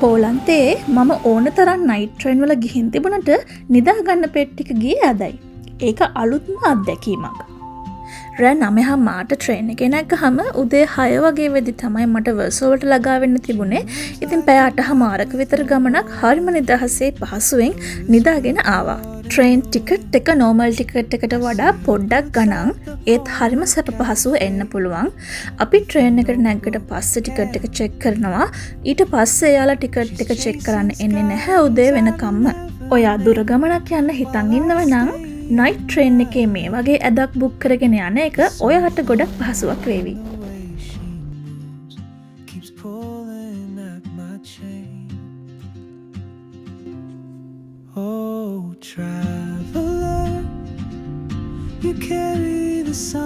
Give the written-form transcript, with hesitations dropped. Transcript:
පෝලන්තයේ මම ඕන තරම් නයිට් ට්‍රේන් වල ගිහින් තිබුණට නිදාගන්න පෙට්ටික ගියේ අදයි. ඒක අලුත්ම අත්දැකීමක්. රෑ 9 මාට ට්‍රේන් එකේ නැග්ගහම උදේ 6 වගේ වෙදි තමයි මට වර්සෝවට ළඟා වෙන්න තිබුණේ. ඉතින් පැය 8 මාරක විතර ගමනක් හරිම නිදහසේ පහසුවෙන් නිදාගෙන ආවා. ට්‍රේන් ටිකට් එක නෝමල් ටිකට් එකට වඩා පොඩ්ඩක් ගණන්. ඒත් හරිම සැප පහසුව එන්න පුළුවන්. අපි ට්‍රේන් එකට නැග්ගට පස්සේ ටිකට් එක චෙක් කරනවා. ඊට පස්සේ එයාලා ටිකට් එක චෙක් කරන්න එන්නේ නැහැ උදේ වෙනකම්ම. ඔයා දුර ගමනක් යන්න හිතන් ඉන්නව නම් නයිට් ට්‍රේන් එකේ මේ වගේ ඇදක් බුක් කරගෙන යන එක ඔයාට ගොඩක් පහසුවක් වේවි. Oh, traveler, you carry the sun.